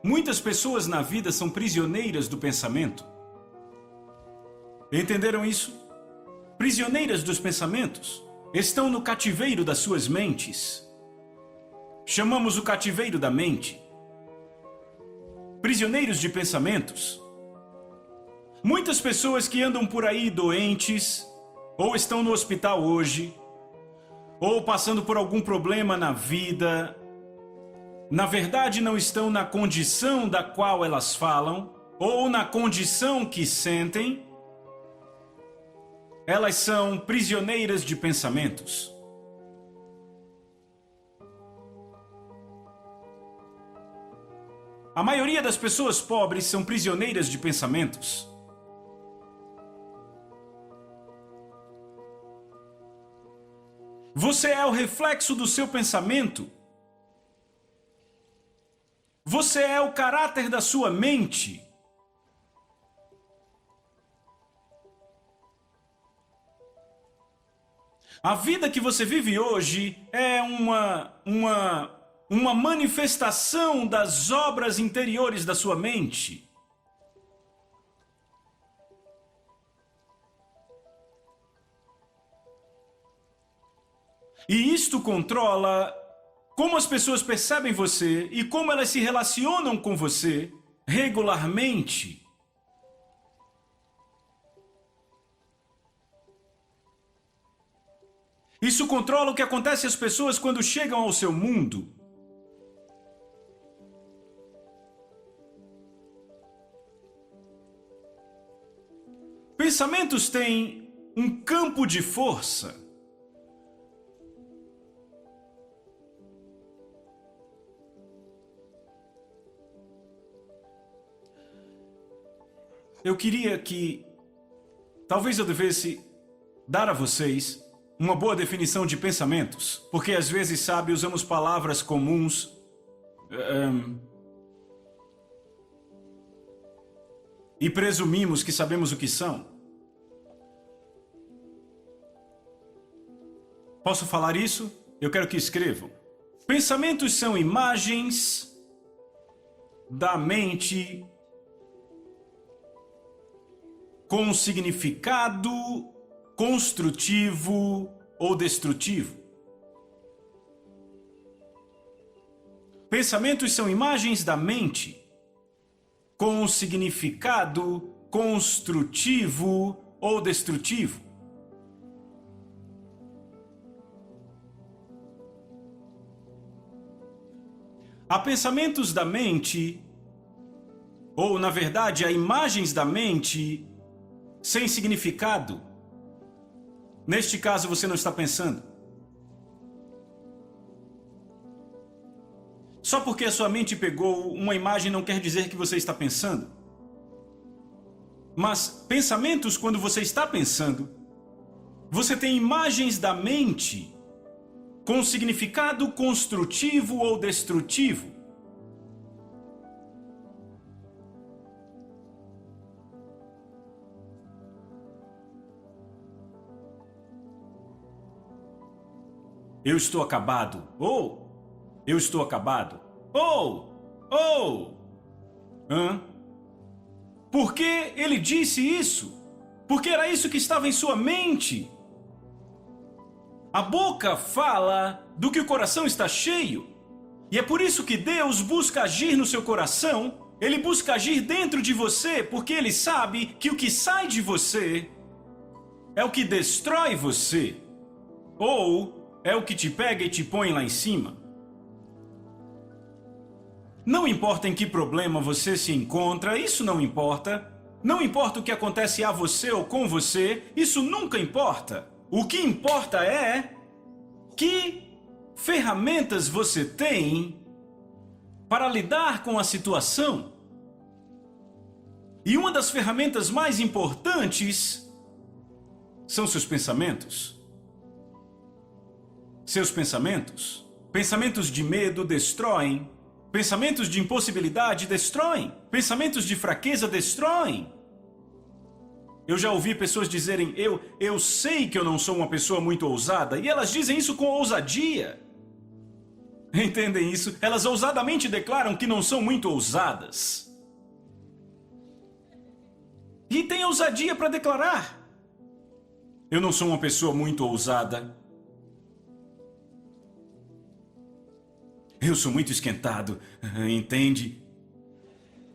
Muitas pessoas na vida são prisioneiras do pensamento. Entenderam isso? Prisioneiras dos pensamentos. Estão no cativeiro das suas mentes. Chamamos o cativeiro da mente. Prisioneiros de pensamentos. Muitas pessoas que andam por aí doentes, ou estão no hospital hoje, ou passando por algum problema na vida, na verdade não estão na condição da qual elas falam, ou na condição que sentem. Elas são prisioneiras de pensamentos. A maioria das pessoas pobres são prisioneiras de pensamentos. Você é o reflexo do seu pensamento. Você é o caráter da sua mente. A vida que você vive hoje é uma manifestação das obras interiores da sua mente. E isto controla como as pessoas percebem você e como elas se relacionam com você regularmente. Isso controla o que acontece às pessoas quando chegam ao seu mundo. Pensamentos têm um campo de força. Eu queria que talvez eu devesse dar a vocês uma boa definição de pensamentos, porque às vezes, sabe, usamos palavras comuns e presumimos que sabemos o que são. Posso falar isso? Eu quero que escrevam. Pensamentos são imagens da mente com um significado construtivo ou destrutivo. Pensamentos são imagens da mente com um significado construtivo ou destrutivo. Há pensamentos da mente, ou na verdade, há imagens da mente sem significado. Neste caso, você não está pensando. Só porque a sua mente pegou uma imagem não quer dizer que você está pensando. Mas pensamentos, quando você está pensando, você tem imagens da mente com significado construtivo ou destrutivo. Eu estou acabado. Ou eu estou acabado. Ou hã? Por que ele disse isso? Porque era isso que estava em sua mente. A boca fala do que o coração está cheio. E é por isso que Deus busca agir no seu coração. Ele busca agir dentro de você, porque ele sabe que o que sai de você é o que destrói você. Ou é o que te pega e te põe lá em cima. Não importa em que problema você se encontra, isso não importa. Não importa o que acontece a você ou com você, isso nunca importa. O que importa é que ferramentas você tem para lidar com a situação. E uma das ferramentas mais importantes são seus pensamentos. Seus pensamentos. Pensamentos de medo destroem. Pensamentos de impossibilidade destroem. Pensamentos de fraqueza destroem. Eu já ouvi pessoas dizerem, eu sei que eu não sou uma pessoa muito ousada, e elas dizem isso com ousadia. Entendem isso? Elas ousadamente declaram que não são muito ousadas. E têm ousadia para declarar. Eu não sou uma pessoa muito ousada. Eu sou muito esquentado, entende?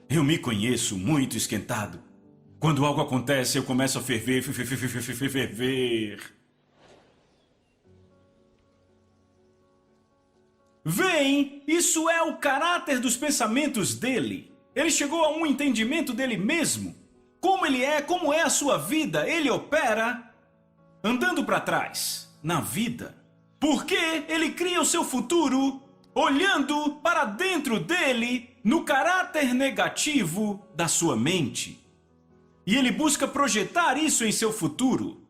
Eu me conheço muito esquentado. Quando algo acontece, eu começo a ferver, ferver. Veem, isso é o caráter dos pensamentos dele. Ele chegou a um entendimento dele mesmo. Como ele é, como é a sua vida, ele opera andando para trás, na vida. Porque ele cria o seu futuro olhando para dentro dele, no caráter negativo da sua mente. E ele busca projetar isso em seu futuro.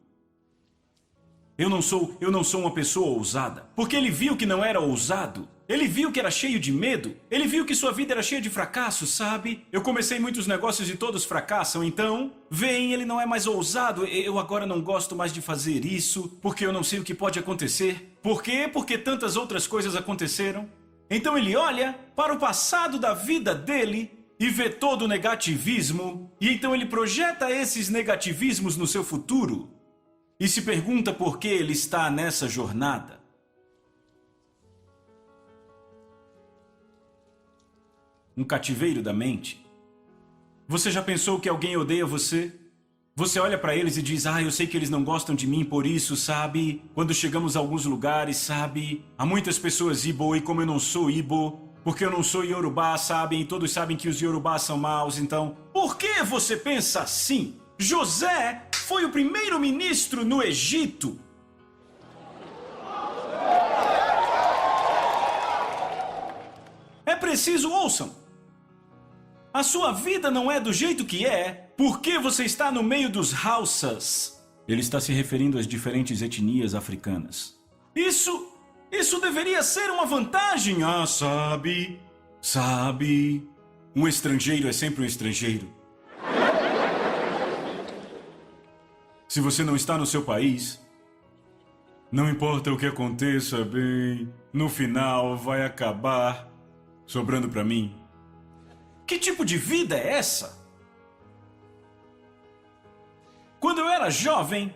Eu não sou uma pessoa ousada, porque ele viu que não era ousado. Ele viu que era cheio de medo. Ele viu que sua vida era cheia de fracassos, sabe? Eu comecei muitos negócios e todos fracassam, então... Veem, ele não é mais ousado. Eu agora não gosto mais de fazer isso, porque eu não sei o que pode acontecer. Por quê? Porque tantas outras coisas aconteceram. Então ele olha para o passado da vida dele e vê todo o negativismo. E então ele projeta esses negativismos no seu futuro. E se pergunta por que ele está nessa jornada. Um cativeiro da mente. Você já pensou que alguém odeia você? Você olha para eles e diz, eu sei que eles não gostam de mim por isso, sabe? Quando chegamos a alguns lugares, sabe? Há muitas pessoas Igbo e como eu não sou Igbo, porque eu não sou Yorubá, sabem? E todos sabem que os Yorubás são maus, então... Por que você pensa assim? José foi o primeiro-ministro no Egito. É preciso, ouçam. A sua vida não é do jeito que é, porque você está no meio dos Hausas. Ele está se referindo às diferentes etnias africanas. Isso deveria ser uma vantagem. Sabe. Um estrangeiro é sempre um estrangeiro. Se você não está no seu país, não importa o que aconteça, bem, no final vai acabar sobrando para mim. Que tipo de vida é essa? Quando eu era jovem,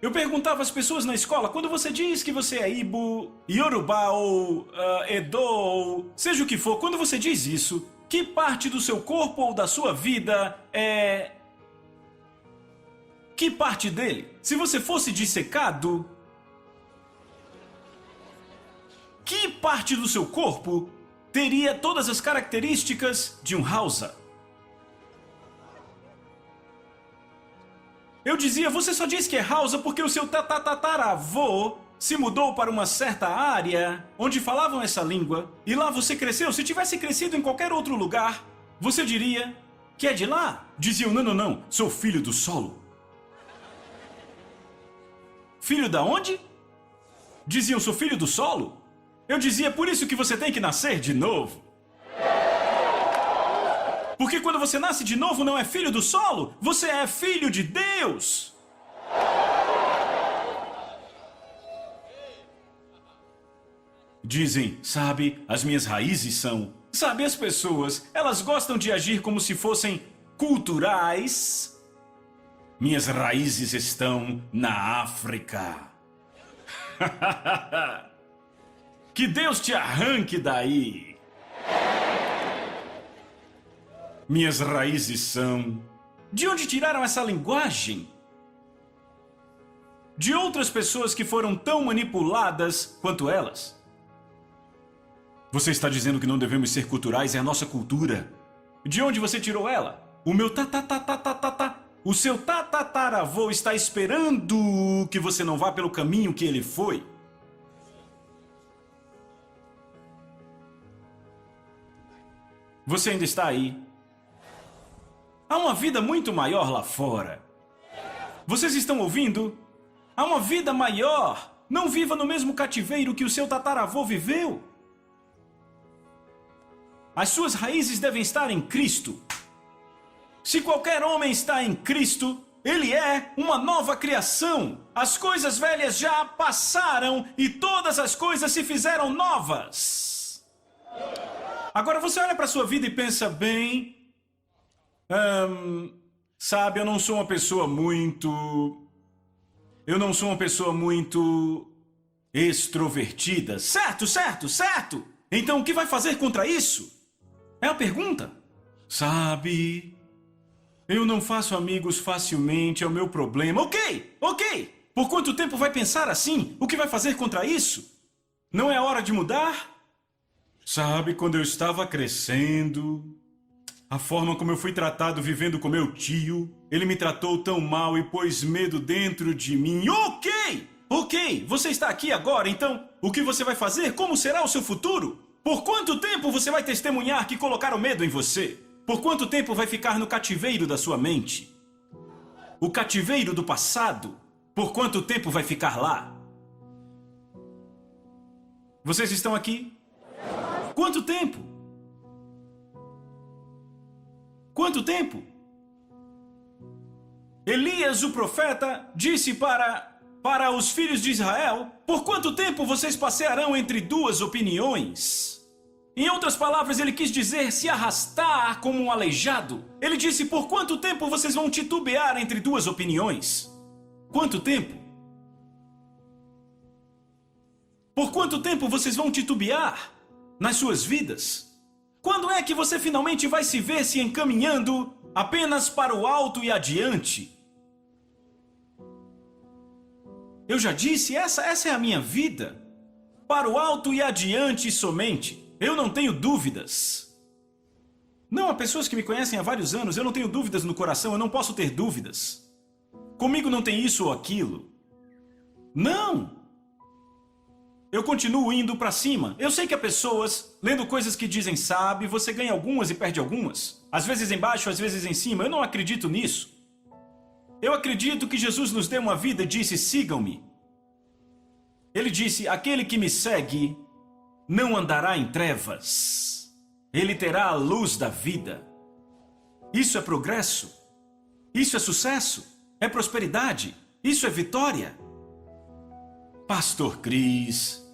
eu perguntava às pessoas na escola, quando você diz que você é Igbo, Yorubá ou Edo, ou seja o que for, quando você diz isso, que parte do seu corpo ou da sua vida é... Que parte dele? Se você fosse dissecado, que parte do seu corpo teria todas as características de um Hausa? Eu dizia, você só diz que é Hausa porque o seu tataravô se mudou para uma certa área onde falavam essa língua e lá você cresceu. Se tivesse crescido em qualquer outro lugar, você diria que é de lá. Diziam, não, sou filho do solo. Filho da onde? Diziam, sou filho do solo? Eu dizia, por isso que você tem que nascer de novo. Porque quando você nasce de novo não é filho do solo, você é filho de Deus. Dizem, sabe, as minhas raízes são... Sabe, as pessoas, elas gostam de agir como se fossem culturais. Minhas raízes estão na África. Que Deus te arranque daí. Minhas raízes são... De onde tiraram essa linguagem? De outras pessoas que foram tão manipuladas quanto elas. Você está dizendo que não devemos ser culturais, é a nossa cultura. De onde você tirou ela? O meu O seu tataravô está esperando que você não vá pelo caminho que ele foi. Você ainda está aí. Há uma vida muito maior lá fora. Vocês estão ouvindo? Há uma vida maior. Não viva no mesmo cativeiro que o seu tataravô viveu. As suas raízes devem estar em Cristo. Se qualquer homem está em Cristo, Ele é uma nova criação. As coisas velhas já passaram e todas as coisas se fizeram novas. Agora você olha para a sua vida e pensa bem... sabe, eu não sou uma pessoa muito extrovertida. Certo, certo, certo. Então o que vai fazer contra isso? É a pergunta. Sabe, eu não faço amigos facilmente, é o meu problema. Ok. Por quanto tempo vai pensar assim? O que vai fazer contra isso? Não é hora de mudar? Sabe, quando eu estava crescendo, a forma como eu fui tratado vivendo com meu tio, ele me tratou tão mal e pôs medo dentro de mim. Ok, você está aqui agora, então o que você vai fazer? Como será o seu futuro? Por quanto tempo você vai testemunhar que colocaram medo em você? Por quanto tempo vai ficar no cativeiro da sua mente? O cativeiro do passado? Por quanto tempo vai ficar lá? Vocês estão aqui? Quanto tempo? Quanto tempo? Elias, o profeta, disse para os filhos de Israel: por quanto tempo vocês passearão entre duas opiniões? Em outras palavras, ele quis dizer se arrastar como um aleijado. Ele disse: por quanto tempo vocês vão titubear entre duas opiniões? Quanto tempo? Por quanto tempo vocês vão titubear nas suas vidas? Quando é que você finalmente vai se ver se encaminhando apenas para o alto e adiante? Eu já disse, essa é a minha vida. Para o alto e adiante somente. Eu não tenho dúvidas. Não, há pessoas que me conhecem há vários anos, eu não tenho dúvidas no coração, eu não posso ter dúvidas. Comigo não tem isso ou aquilo. Não! Eu continuo indo para cima. Eu sei que há pessoas lendo coisas que dizem, sabe, você ganha algumas e perde algumas. Às vezes embaixo, às vezes em cima. Eu não acredito nisso. Eu acredito que Jesus nos deu uma vida e disse, sigam-me. Ele disse, aquele que me segue não andará em trevas. Ele terá a luz da vida. Isso é progresso. Isso é sucesso. É prosperidade. Isso é vitória. Pastor Cris,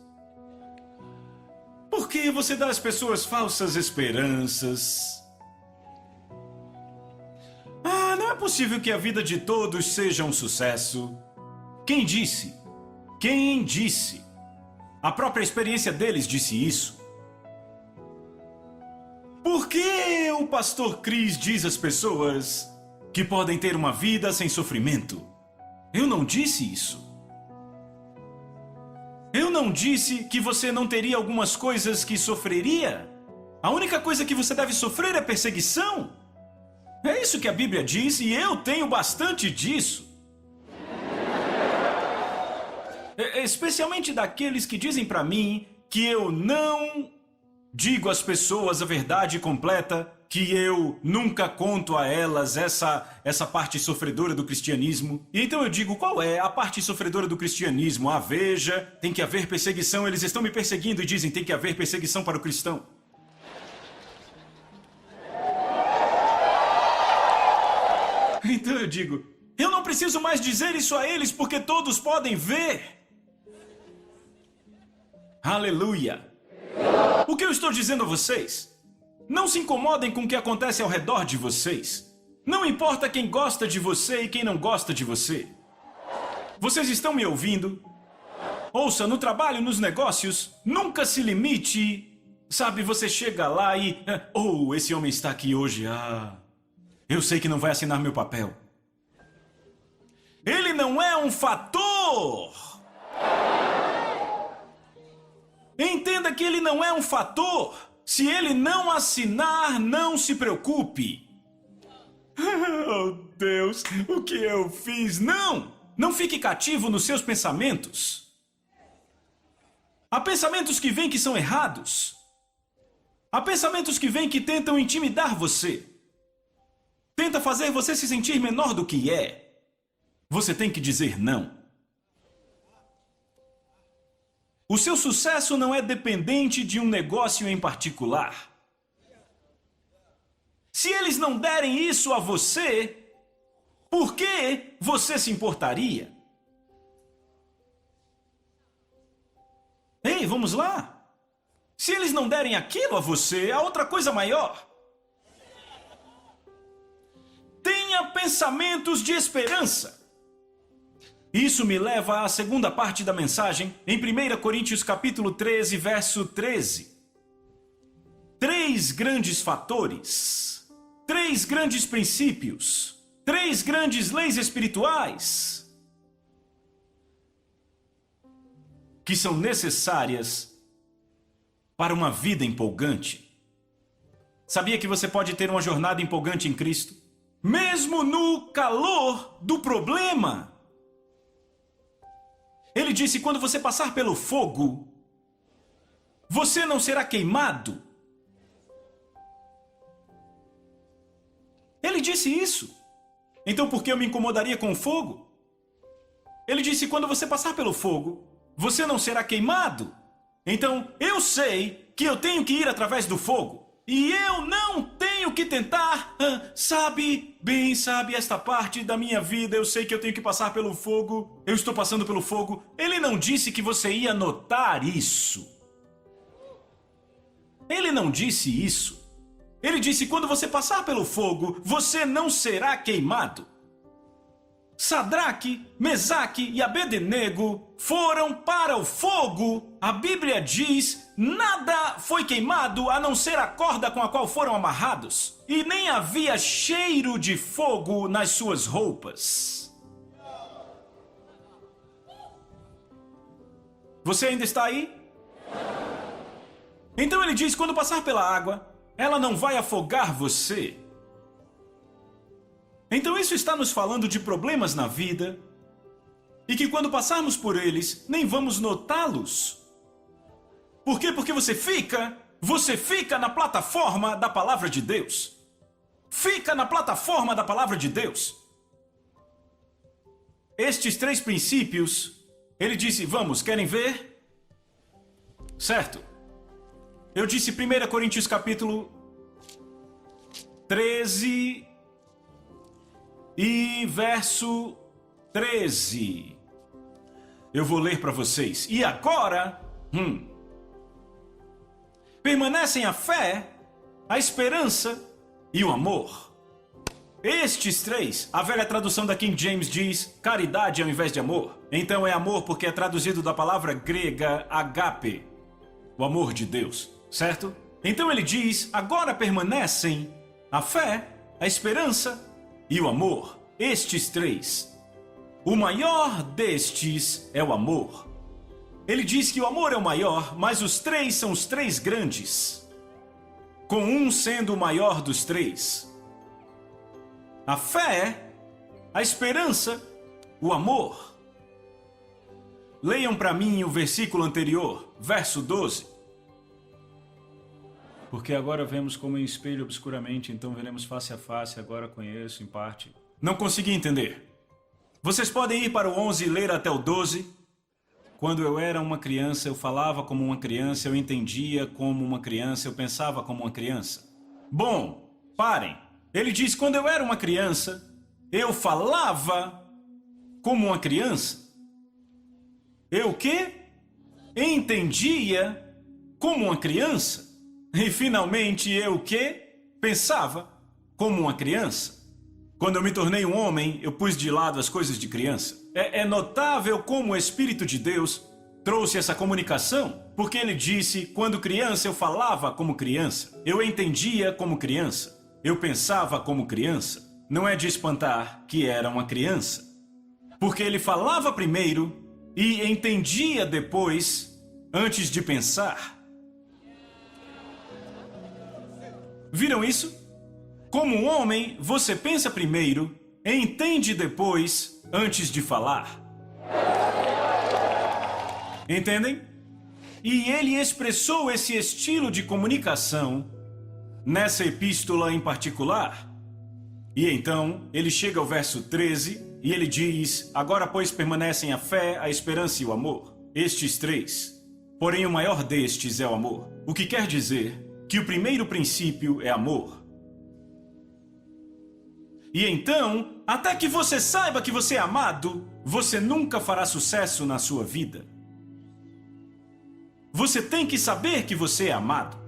por que você dá às pessoas falsas esperanças? Não é possível que a vida de todos seja um sucesso. Quem disse? Quem disse? A própria experiência deles disse isso. Por que o pastor Cris diz às pessoas que podem ter uma vida sem sofrimento? Eu não disse isso. Eu não disse que você não teria algumas coisas que sofreria. A única coisa que você deve sofrer é perseguição. É isso que a Bíblia diz e eu tenho bastante disso. Especialmente daqueles que dizem para mim que eu não digo às pessoas a verdade completa, que eu nunca conto a elas essa parte sofredora do cristianismo. E então eu digo, qual é a parte sofredora do cristianismo? Veja, tem que haver perseguição. Eles estão me perseguindo e dizem, tem que haver perseguição para o cristão. Então eu digo, eu não preciso mais dizer isso a eles porque todos podem ver. Aleluia! O que eu estou dizendo a vocês? Não se incomodem com o que acontece ao redor de vocês. Não importa quem gosta de você e quem não gosta de você. Vocês estão me ouvindo? Ouça, no trabalho, nos negócios, nunca se limite. Sabe, você chega lá e... esse homem está aqui hoje. Eu sei que não vai assinar meu papel. Ele não é um fator. Entenda que ele não é um fator. Se ele não assinar, não se preocupe. Oh, Deus, o que eu fiz? Não fique cativo nos seus pensamentos. Há pensamentos que vêm que são errados. Há pensamentos que vêm que tentam intimidar você. Tenta fazer você se sentir menor do que é. Você tem que dizer não. O seu sucesso não é dependente de um negócio em particular. Se eles não derem isso a você, Por que você se importaria? Ei, vamos lá. Se eles não derem aquilo a você, há outra coisa maior. Tenha pensamentos de esperança. Isso me leva à segunda parte da mensagem, em 1 Coríntios capítulo 13, verso 13. 3 grandes fatores, 3 grandes princípios, 3 grandes leis espirituais que são necessárias para uma vida empolgante. Sabia que você pode ter uma jornada empolgante em Cristo, mesmo no calor do problema? Ele disse, quando você passar pelo fogo, você não será queimado. Ele disse isso. Então por que eu me incomodaria com o fogo? Ele disse, quando você passar pelo fogo, você não será queimado. Então eu sei que eu tenho que ir através do fogo. E eu não tenho que tentar, sabe esta parte da minha vida, eu sei que eu tenho que passar pelo fogo, eu estou passando pelo fogo. Ele não disse que você ia notar isso. Ele não disse isso. Ele disse, quando você passar pelo fogo, você não será queimado. Sadraque, Mesaque e Abednego foram para o fogo. A Bíblia diz, nada foi queimado a não ser a corda com a qual foram amarrados. E nem havia cheiro de fogo nas suas roupas. Você ainda está aí? Então ele diz, quando passar pela água, ela não vai afogar você. Então isso está nos falando de problemas na vida e que quando passarmos por eles, nem vamos notá-los. Por quê? Porque você fica na plataforma da palavra de Deus. Fica na plataforma da palavra de Deus. Estes 3 princípios, ele disse, vamos, querem ver? Certo. Eu disse 1 Coríntios capítulo 13... e verso 13. Eu vou ler para vocês. E agora, permanecem a fé, a esperança e o amor. Estes 3, a velha tradução da King James diz caridade ao invés de amor. Então é amor porque é traduzido da palavra grega agape, o amor de Deus, certo? Então ele diz, agora permanecem a fé, a esperança e o amor, estes 3. O maior destes é o amor. Ele diz que o amor é o maior, mas os 3 são os 3 grandes, com um sendo o maior dos 3. A fé, a esperança, o amor. Leiam para mim o versículo anterior, verso 12. Porque agora vemos como em espelho obscuramente, então veremos face a face, agora conheço em parte. Não consegui entender. Vocês podem ir para o 11 e ler até o 12. Quando eu era uma criança, eu falava como uma criança, eu entendia como uma criança, eu pensava como uma criança. Bom, parem. Ele diz, quando eu era uma criança, eu falava como uma criança. Eu o quê? Entendia como uma criança. E finalmente eu o quê? Pensava como uma criança. Quando eu me tornei um homem, eu pus de lado as coisas de criança. É notável como o Espírito de Deus trouxe essa comunicação, porque ele disse, quando criança eu falava como criança, eu entendia como criança, eu pensava como criança. Não é de espantar que era uma criança, porque ele falava primeiro e entendia depois, antes de pensar. Viram isso? Como um homem, você pensa primeiro, entende depois, antes de falar. Entendem? E ele expressou esse estilo de comunicação nessa epístola em particular. E então, ele chega ao verso 13 e ele diz, agora pois permanecem a fé, a esperança e o amor. Estes 3. Porém o maior destes é o amor. O que quer dizer que o primeiro princípio é amor. E então, até que você saiba que você é amado, você nunca fará sucesso na sua vida. Você tem que saber que você é amado.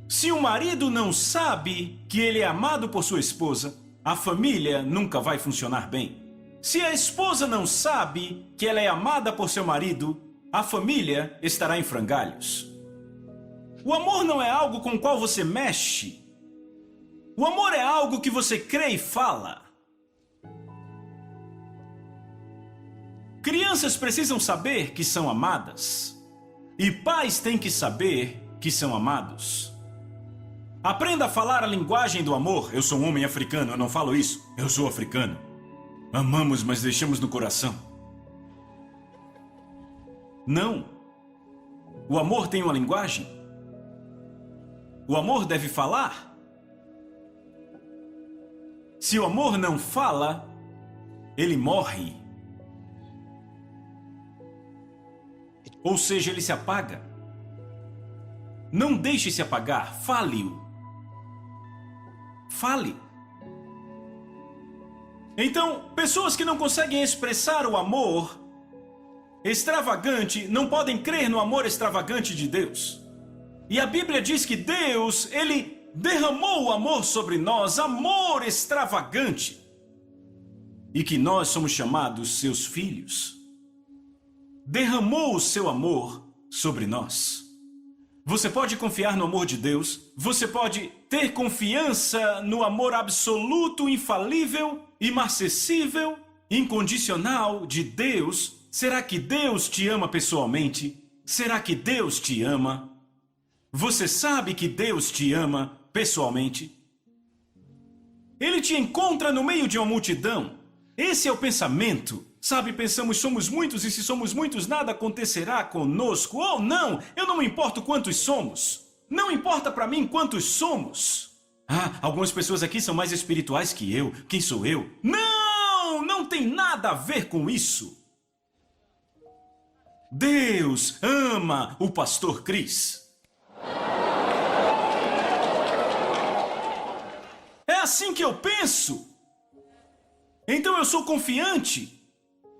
Se o marido não sabe que ele é amado por sua esposa, a família nunca vai funcionar bem. Se a esposa não sabe que ela é amada por seu marido, a família estará em frangalhos. O amor não é algo com o qual você mexe. O amor é algo que você crê e fala. Crianças precisam saber que são amadas. E pais têm que saber que são amados. Aprenda a falar a linguagem do amor. Eu sou um homem africano, eu não falo isso. Eu sou africano. Amamos, mas deixamos no coração. Não. O amor tem uma linguagem. O amor deve falar. Se o amor não fala, ele morre. Ou seja, ele se apaga. Não deixe se apagar, fale-o. Fale. Então, pessoas que não conseguem expressar o amor extravagante não podem crer no amor extravagante de Deus. E a Bíblia diz que Deus, Ele derramou o amor sobre nós, amor extravagante. E que nós somos chamados seus filhos. Derramou o seu amor sobre nós. Você pode confiar no amor de Deus, você pode ter confiança no amor absoluto, infalível, imarcessível, incondicional de Deus. Será que Deus te ama pessoalmente? Será que Deus te ama? Você sabe que Deus te ama pessoalmente? Ele te encontra no meio de uma multidão. Esse é o pensamento. Sabe, pensamos, somos muitos e se somos muitos, nada acontecerá conosco. Oh, não! Eu não me importo quantos somos. Não importa para mim quantos somos. Ah, algumas pessoas aqui são mais espirituais que eu. Quem sou eu? Não! Não tem nada a ver com isso. Deus ama o pastor Chris. É assim que eu penso. Então eu sou confiante.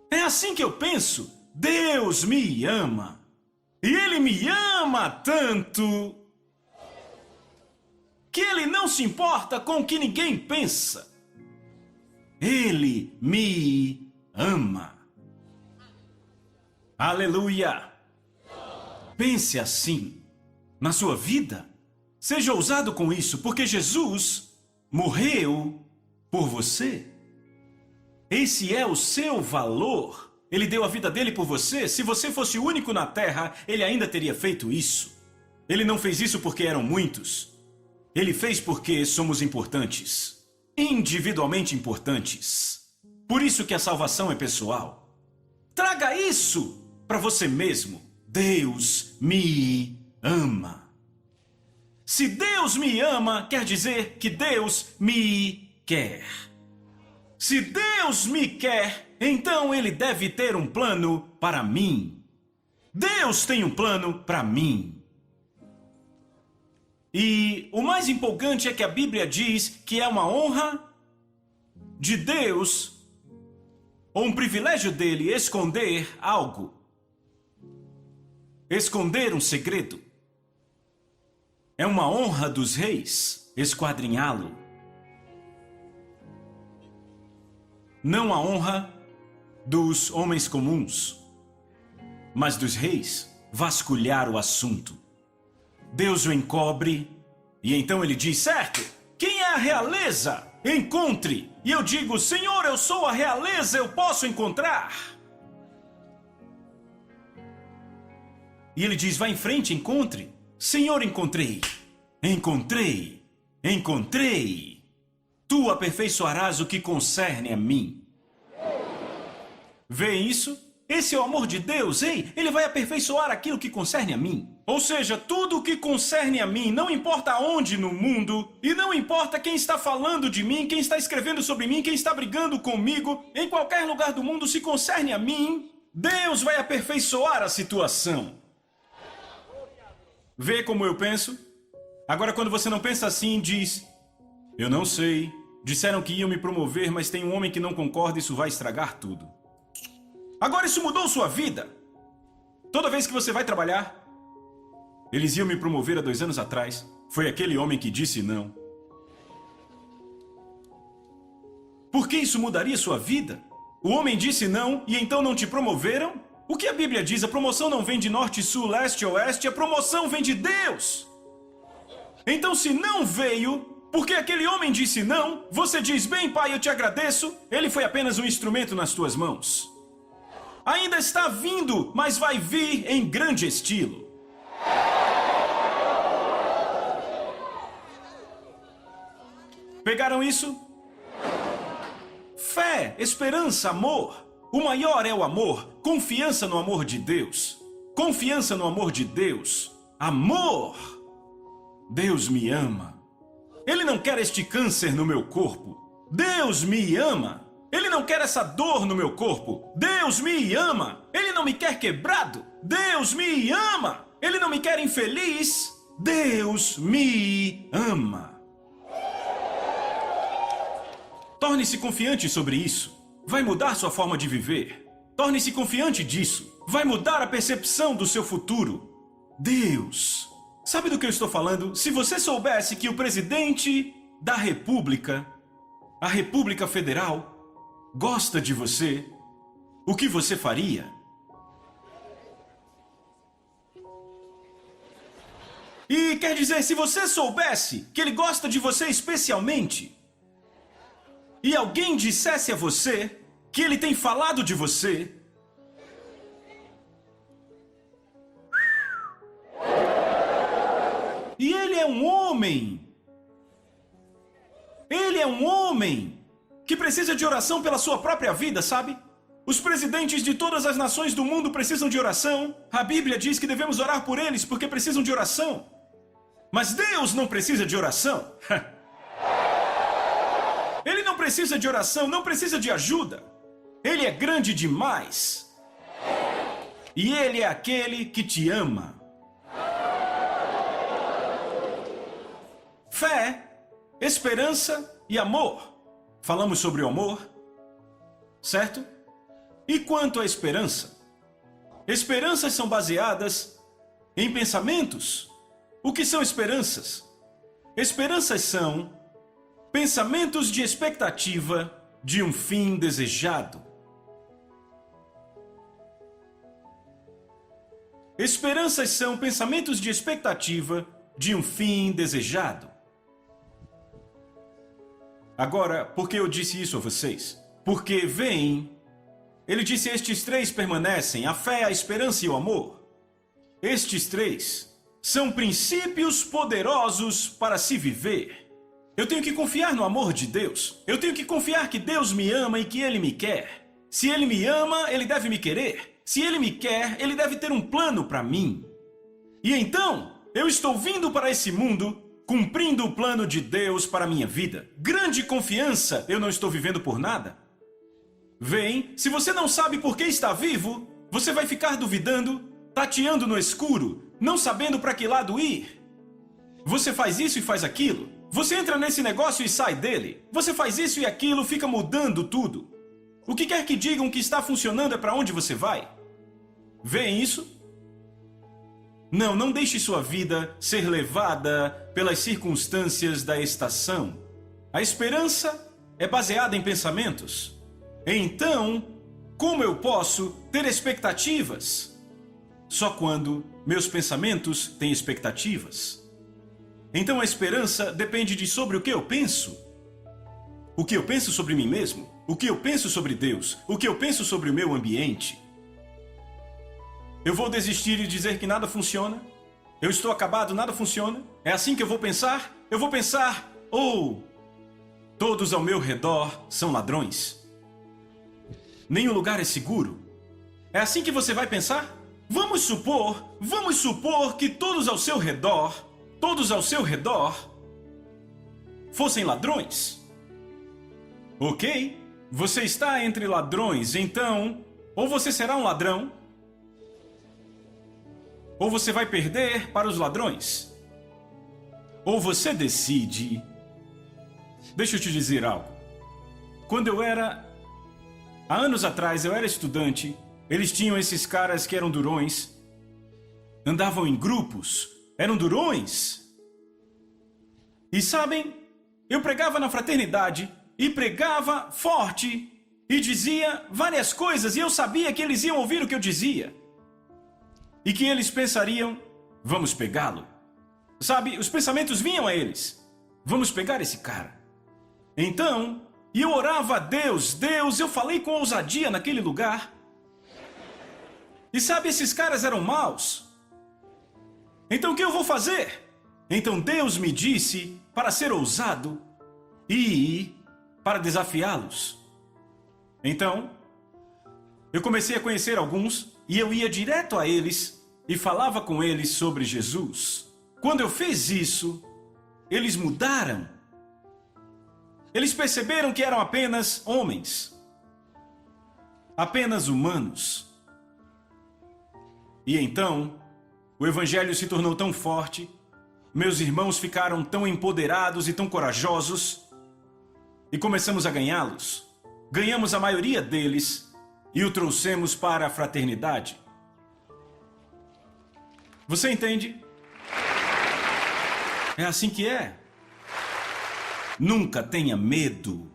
É assim que eu penso. Deus me ama. E Ele me ama tanto que Ele não se importa com o que ninguém pensa. Ele me ama. Aleluia! Pense assim na sua vida. Seja ousado com isso, porque Jesus morreu por você. Esse é o seu valor. Ele deu a vida dele por você. Se você fosse o único na terra, ele ainda teria feito isso. Ele não fez isso porque eram muitos. Ele fez porque somos importantes. Individualmente importantes. Por isso que a salvação é pessoal. Traga isso para você mesmo. Deus me ama. Se Deus me ama, quer dizer que Deus me quer. Se Deus me quer, então Ele deve ter um plano para mim. Deus tem um plano para mim. E o mais empolgante é que a Bíblia diz que é uma honra de Deus, ou um privilégio dele, esconder algo. Esconder um segredo. É uma honra dos reis esquadrinhá-lo. Não a honra dos homens comuns, mas dos reis, vasculhar o assunto. Deus o encobre, e então ele diz, certo, quem é a realeza? Encontre. E eu digo, Senhor, eu sou a realeza, eu posso encontrar. E ele diz, vá em frente, encontre. Senhor, encontrei. Encontrei. Encontrei. Tu aperfeiçoarás o que concerne a mim. Vê isso? Esse é o amor de Deus, ei? Ele vai aperfeiçoar aquilo que concerne a mim. Ou seja, tudo o que concerne a mim, não importa onde no mundo, e não importa quem está falando de mim, quem está escrevendo sobre mim, quem está brigando comigo, em qualquer lugar do mundo, se concerne a mim, Deus vai aperfeiçoar a situação. Vê como eu penso? Agora, quando você não pensa assim, diz, eu não sei, Disseram que iam me promover, mas tem um homem que não concorda e isso vai estragar tudo. Agora isso mudou sua vida. Toda vez que você vai trabalhar, eles iam me promover há 2 anos atrás. Foi aquele homem que disse não. Por que isso mudaria sua vida? O homem disse não e então não te promoveram? O que a Bíblia diz? A promoção não vem de norte, sul, leste, oeste. A promoção vem de Deus. Então se não veio, porque aquele homem disse não, você diz, bem, pai, eu te agradeço. Ele foi apenas um instrumento nas tuas mãos. Ainda está vindo, mas vai vir em grande estilo. Pegaram isso? Fé, esperança, amor. O maior é o amor. Confiança no amor de Deus. Confiança no amor de Deus. Amor. Deus me ama. Ele não quer este câncer no meu corpo. Deus me ama. Ele não quer essa dor no meu corpo. Deus me ama. Ele não me quer quebrado. Deus me ama. Ele não me quer infeliz. Deus me ama. Torne-se confiante sobre isso. Vai mudar sua forma de viver. Torne-se confiante disso. Vai mudar a percepção do seu futuro. Deus. Sabe do que eu estou falando? Se você soubesse que o presidente da República, a República Federal, gosta de você, o que você faria? E quer dizer, se você soubesse que ele gosta de você especialmente, e alguém dissesse a você que ele tem falado de você, e ele é um homem, que precisa de oração pela sua própria vida, sabe? Os presidentes de todas as nações do mundo precisam de oração. A Bíblia diz que devemos orar por eles porque precisam de oração. Mas Deus não precisa de oração. Ele não precisa de oração, não precisa de ajuda. Ele é grande demais. E Ele é aquele que te ama. Fé, esperança e amor. Falamos sobre o amor, certo? E quanto à esperança? Esperanças são baseadas em pensamentos. O que são esperanças? Esperanças são pensamentos de expectativa de um fim desejado. Esperanças são pensamentos de expectativa de um fim desejado. Agora, por que eu disse isso a vocês? Porque veem, ele disse estes 3 permanecem, a fé, a esperança e o amor. Estes 3 são princípios poderosos para se viver. Eu tenho que confiar no amor de Deus. Eu tenho que confiar que Deus me ama e que Ele me quer. Se Ele me ama, Ele deve me querer. Se Ele me quer, Ele deve ter um plano para mim. E então, eu estou vindo para esse mundo, cumprindo o plano de Deus para a minha vida. Grande confiança, eu não estou vivendo por nada. Vem, se você não sabe por que está vivo, você vai ficar duvidando, tateando no escuro, não sabendo para que lado ir. Você faz isso e faz aquilo. Você entra nesse negócio e sai dele. Você faz isso e aquilo, fica mudando tudo. O que quer que digam que está funcionando é para onde você vai. Vêem isso? Não, não deixe sua vida ser levada pelas circunstâncias da estação. A esperança é baseada em pensamentos. Então, como eu posso ter expectativas? Só quando meus pensamentos têm expectativas. Então a esperança depende de sobre o que eu penso. O que eu penso sobre mim mesmo, o que eu penso sobre Deus, o que eu penso sobre o meu ambiente. Eu vou desistir e dizer que nada funciona? Eu estou acabado, nada funciona? É assim que eu vou pensar? Eu vou pensar, todos ao meu redor são ladrões. Nenhum lugar é seguro. É assim que você vai pensar? Vamos supor que todos ao seu redor fossem ladrões. Ok, você está entre ladrões, então, ou você será um ladrão, ou você vai perder para os ladrões. Ou você decide Deixa eu te dizer algo. Há anos atrás, eu era estudante. Eles tinham esses caras que eram durões. Andavam em grupos. Eram durões. E sabem, eu pregava na fraternidade. E pregava forte. E dizia várias coisas. E eu sabia que eles iam ouvir o que eu dizia. E que eles pensariam, vamos pegá-lo. Sabe, os pensamentos vinham a eles. Vamos pegar esse cara. Então, eu orava a Deus. Deus, eu falei com ousadia naquele lugar. E sabe, esses caras eram maus. Então o que eu vou fazer? Então Deus me disse para ser ousado e para desafiá-los. Então, eu comecei a conhecer alguns e eu ia direto a eles e falava com eles sobre Jesus. Quando eu fiz isso, eles mudaram. Eles perceberam que eram apenas homens, apenas humanos. E então, o Evangelho se tornou tão forte, meus irmãos ficaram tão empoderados e tão corajosos, e começamos a ganhá-los. Ganhamos a maioria deles e o trouxemos para a fraternidade. Você entende? É assim que é. Nunca tenha medo.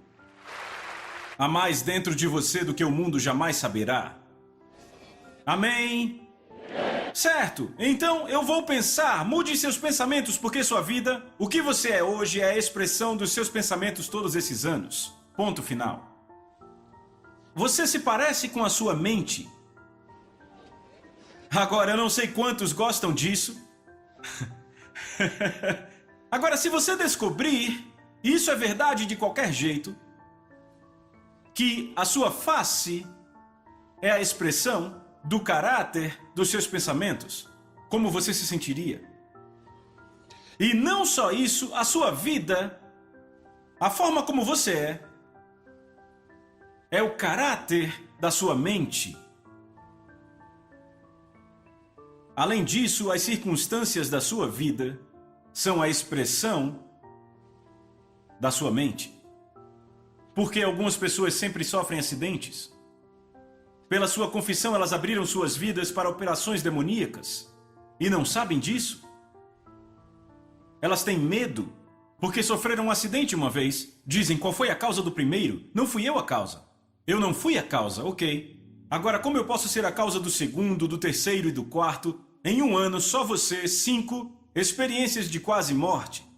Há mais dentro de você do que o mundo jamais saberá. Amém? Certo, então eu vou pensar. Mude seus pensamentos, porque sua vida, o que você é hoje, é a expressão dos seus pensamentos todos esses anos. Ponto final. Você se parece com a sua mente. Agora, eu não sei quantos gostam disso. Agora, se você descobrir, e isso é verdade de qualquer jeito, que a sua face é a expressão do caráter dos seus pensamentos, como você se sentiria? E não só isso, a sua vida, a forma como você é o caráter da sua mente. Além disso, as circunstâncias da sua vida são a expressão da sua mente. Porque algumas pessoas sempre sofrem acidentes. Pela sua confissão, elas abriram suas vidas para operações demoníacas e não sabem disso. Elas têm medo porque sofreram um acidente uma vez. Dizem, qual foi a causa do primeiro? Não fui eu a causa. Eu não fui a causa, ok. Agora, como eu posso ser a causa do segundo, do terceiro e do quarto? Em um ano, só você, 5 experiências de quase morte.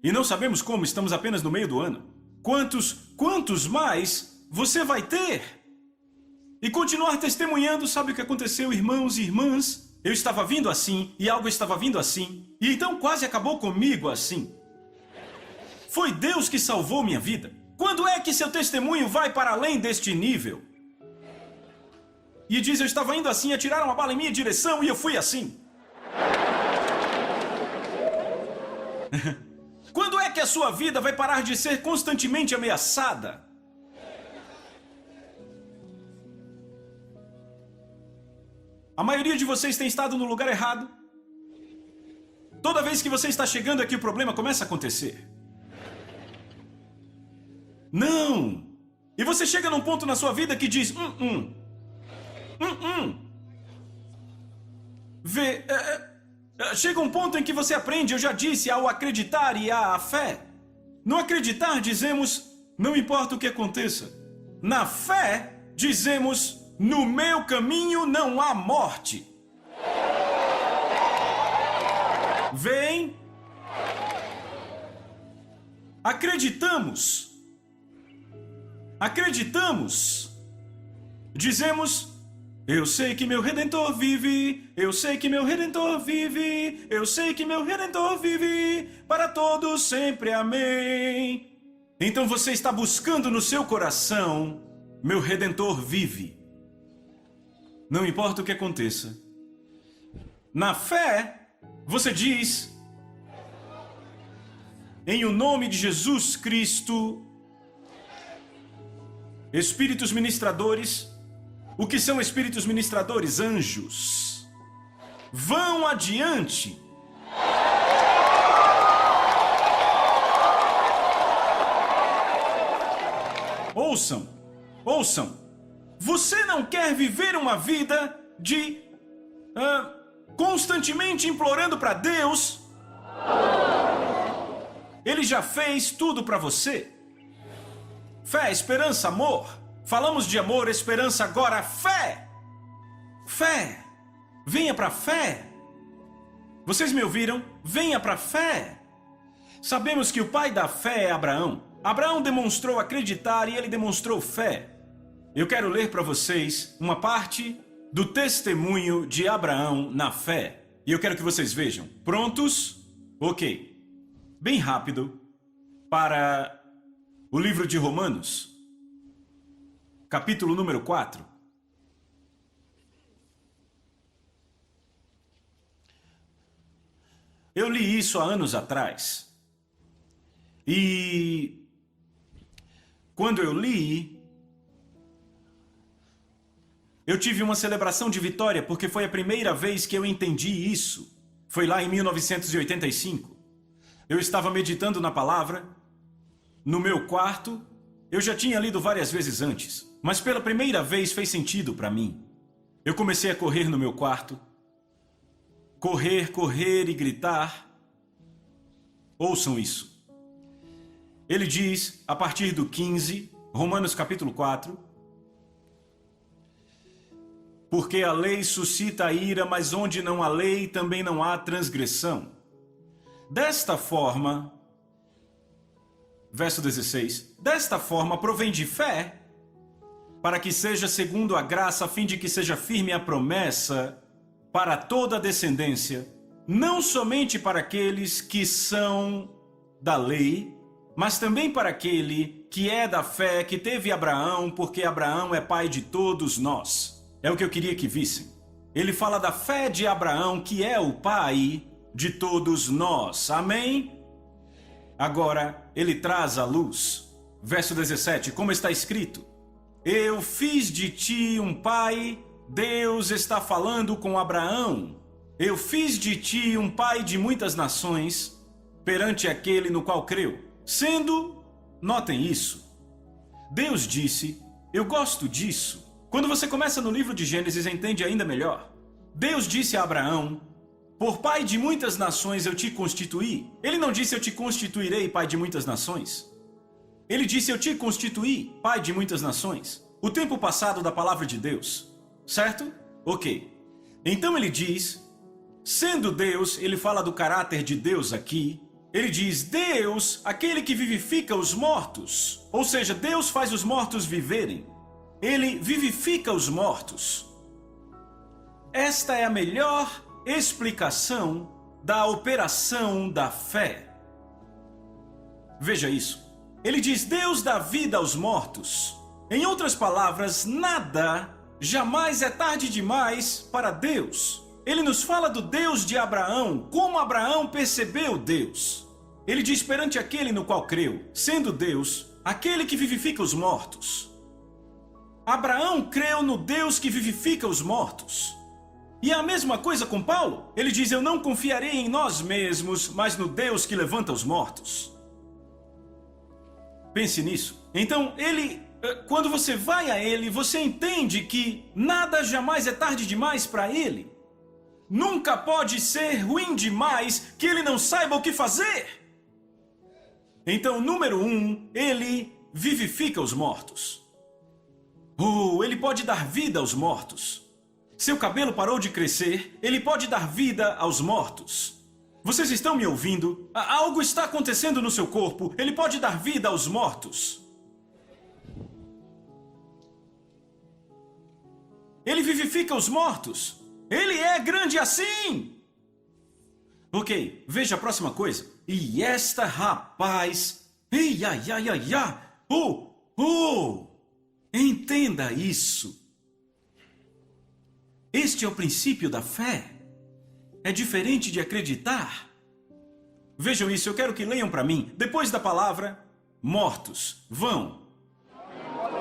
E não sabemos como, estamos apenas no meio do ano. Quantos mais você vai ter? E continuar testemunhando, sabe o que aconteceu, irmãos e irmãs? Eu estava vindo assim, e algo estava vindo assim, e então quase acabou comigo assim. Foi Deus que salvou minha vida. Quando é que seu testemunho vai para além deste nível? E diz, eu estava indo assim, atiraram uma bala em minha direção e eu fui assim. Quando é que a sua vida vai parar de ser constantemente ameaçada? A maioria de vocês tem estado no lugar errado. Toda vez que você está chegando aqui, o problema começa a acontecer. Não! E você chega num ponto na sua vida que diz, chega um ponto em que você aprende, eu já disse, ao acreditar e à fé. No acreditar, dizemos, não importa o que aconteça. Na fé, dizemos, no meu caminho não há morte. Vem. Acreditamos. Dizemos, eu sei que meu Redentor vive, eu sei que meu Redentor vive, eu sei que meu Redentor vive, para todos sempre, amém. Então você está buscando no seu coração, meu Redentor vive. Não importa o que aconteça. Na fé, você diz, em o nome de Jesus Cristo, espíritos ministradores. O que são espíritos ministradores? Anjos. Vão adiante. Ouçam. Você não quer viver uma vida de constantemente implorando para Deus? Ele já fez tudo para você. Fé, esperança, amor. Falamos de amor, esperança, agora fé. Fé. Venha para fé. Vocês me ouviram? Venha para fé. Sabemos que o pai da fé é Abraão. Abraão demonstrou acreditar e ele demonstrou fé. Eu quero ler para vocês uma parte do testemunho de Abraão na fé. E eu quero que vocês vejam. Prontos? Ok. Bem rápido para o livro de Romanos, capítulo número 4. Eu li isso há anos atrás. E quando eu li, eu tive uma celebração de vitória, porque foi a primeira vez que eu entendi isso. Foi lá em 1985. Eu estava meditando na palavra, no meu quarto. Eu já tinha lido várias vezes antes, mas pela primeira vez fez sentido para mim. Eu comecei a correr no meu quarto. Correr e gritar. Ouçam isso. Ele diz, a partir do 15, Romanos capítulo 4, porque a lei suscita a ira, mas onde não há lei, também não há transgressão. Desta forma, verso 16, desta forma provém de fé, para que seja segundo a graça, a fim de que seja firme a promessa para toda a descendência, não somente para aqueles que são da lei, mas também para aquele que é da fé, que teve Abraão, porque Abraão é pai de todos nós. É o que eu queria que vissem. Ele fala da fé de Abraão, que é o pai de todos nós. Amém? Agora, ele traz à luz. Verso 17, como está escrito: eu fiz de ti um pai. Deus está falando com Abraão. Eu fiz de ti um pai de muitas nações, perante aquele no qual creu. Sendo, notem isso, Deus disse, eu gosto disso. Quando você começa no livro de Gênesis, entende ainda melhor. Deus disse a Abraão, por pai de muitas nações eu te constituí. Ele não disse eu te constituirei pai de muitas nações. Ele disse eu te constituí pai de muitas nações. O tempo passado da palavra de Deus. Certo? Ok. Então ele diz, sendo Deus, ele fala do caráter de Deus aqui. Ele diz, Deus, aquele que vivifica os mortos. Ou seja, Deus faz os mortos viverem. Ele vivifica os mortos. Esta é a melhor explicação da operação da fé. Veja isso. Ele diz, Deus dá vida aos mortos. Em outras palavras, nada jamais é tarde demais para Deus. Ele nos fala do Deus de Abraão, como Abraão percebeu Deus. Ele diz perante aquele no qual creu, sendo Deus, aquele que vivifica os mortos. Abraão creu no Deus que vivifica os mortos. E é a mesma coisa com Paulo. Ele diz, eu não confiarei em nós mesmos, mas no Deus que levanta os mortos. Pense nisso. Então, quando você vai a ele, você entende que nada jamais é tarde demais para ele. Nunca pode ser ruim demais que ele não saiba o que fazer. Então, número 1, ele vivifica os mortos. Ele pode dar vida aos mortos. Seu cabelo parou de crescer, ele pode dar vida aos mortos. Vocês estão me ouvindo? Algo está acontecendo no seu corpo, ele pode dar vida aos mortos. Ele vivifica os mortos. Ele é grande assim. Ok, veja a próxima coisa. E esta rapaz... Ei, ai, ai, ai, ai. Entenda isso. Este é o princípio da fé. É diferente de acreditar. Vejam isso, eu quero que leiam para mim. Depois da palavra, mortos, vão.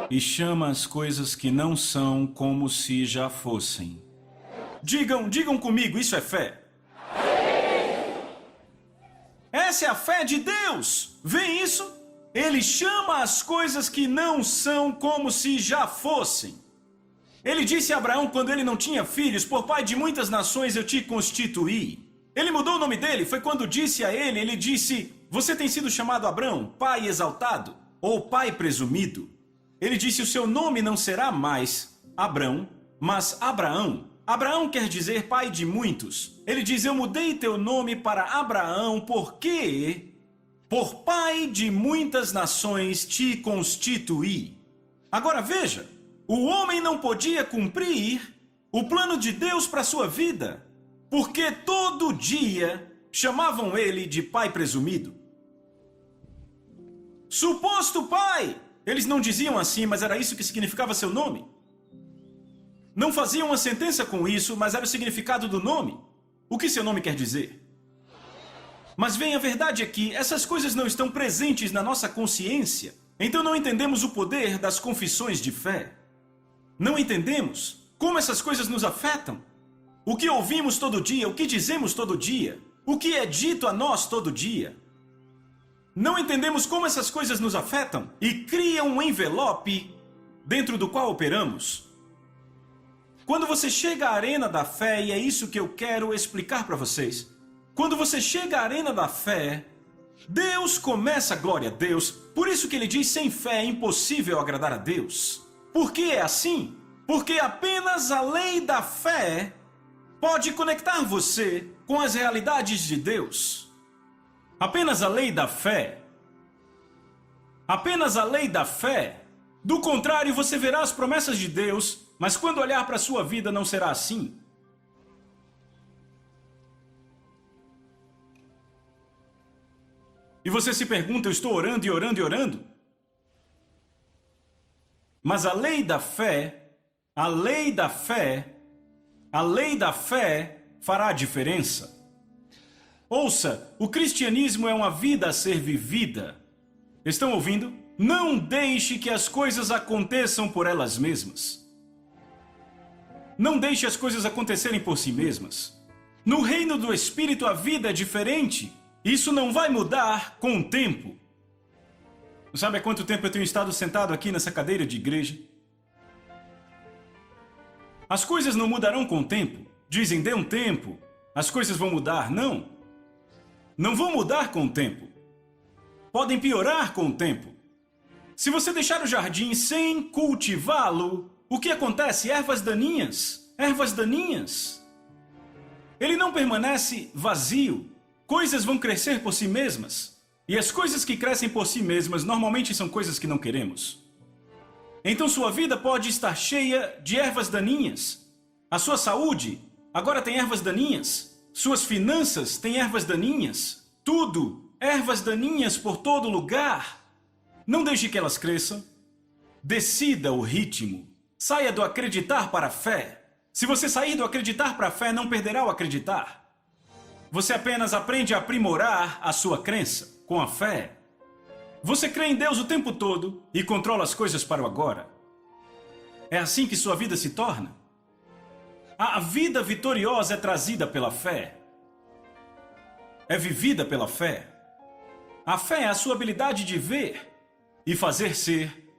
E chama as coisas que não são como se já fossem. Digam comigo, isso é fé. Essa é a fé de Deus. Vê isso? Ele chama as coisas que não são como se já fossem. Ele disse a Abraão quando ele não tinha filhos: por pai de muitas nações eu te constituí. Ele mudou o nome dele, foi quando disse a ele disse: você tem sido chamado Abrão, pai exaltado, ou pai presumido. Ele disse: o seu nome não será mais Abrão, mas Abraão. Abraão quer dizer pai de muitos. Ele diz: eu mudei teu nome para Abraão porque por pai de muitas nações te constituí. Agora veja, o homem não podia cumprir o plano de Deus para sua vida, porque todo dia chamavam ele de pai presumido. Suposto pai! Eles não diziam assim, mas era isso que significava seu nome. Não faziam uma sentença com isso, mas era o significado do nome. O que seu nome quer dizer? Mas vem, a verdade é que essas coisas não estão presentes na nossa consciência. Então não entendemos o poder das confissões de fé. Não entendemos como essas coisas nos afetam. O que ouvimos todo dia, o que dizemos todo dia, o que é dito a nós todo dia. Não entendemos como essas coisas nos afetam e criam um envelope dentro do qual operamos. Quando você chega à arena da fé, e é isso que eu quero explicar para vocês. Quando você chega à arena da fé, Deus começa, glória a Deus. Por isso que ele diz: sem fé é impossível agradar a Deus. Por que é assim? Porque apenas a lei da fé pode conectar você com as realidades de Deus. Apenas a lei da fé. Apenas a lei da fé. Do contrário, você verá as promessas de Deus, mas quando olhar para a sua vida não será assim. E você se pergunta: eu estou orando e orando e orando? Mas a lei da fé, a lei da fé, a lei da fé fará a diferença. Ouça, o cristianismo é uma vida a ser vivida. Estão ouvindo? Não deixe que as coisas aconteçam por elas mesmas. Não deixe as coisas acontecerem por si mesmas. No reino do Espírito a vida é diferente. Isso não vai mudar com o tempo. Sabe há quanto tempo eu tenho estado sentado aqui nessa cadeira de igreja? As coisas não mudarão com o tempo. Dizem: dê um tempo, as coisas vão mudar. Não. Não vão mudar com o tempo. Podem piorar com o tempo. Se você deixar o jardim sem cultivá-lo, o que acontece? Ervas daninhas. Ervas daninhas. Ele não permanece vazio. Coisas vão crescer por si mesmas. E as coisas que crescem por si mesmas normalmente são coisas que não queremos. Então sua vida pode estar cheia de ervas daninhas. A sua saúde agora tem ervas daninhas. Suas finanças têm ervas daninhas. Tudo, ervas daninhas por todo lugar. Não deixe que elas cresçam. Decida o ritmo. Saia do acreditar para a fé. Se você sair do acreditar para a fé, não perderá o acreditar. Você apenas aprende a aprimorar a sua crença com a fé. Você crê em Deus o tempo todo e controla as coisas para o agora. É assim que sua vida se torna. A vida vitoriosa é trazida pela fé. É vivida pela fé. A fé é a sua habilidade de ver e fazer ser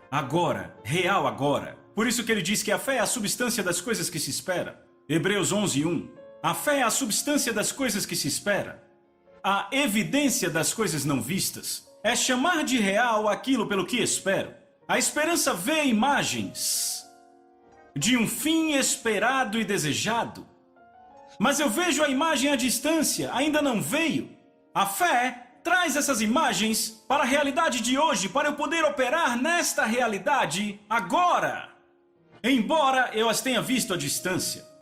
agora, real agora. Por isso que ele diz que a fé é a substância das coisas que se espera. Hebreus 11:1. A fé é a substância das coisas que se espera. A evidência das coisas não vistas. É chamar de real aquilo pelo que espero. A esperança vê imagens de um fim esperado e desejado. Mas eu vejo a imagem à distância, ainda não veio. A fé traz essas imagens para a realidade de hoje, para eu poder operar nesta realidade agora, embora eu as tenha visto à distância.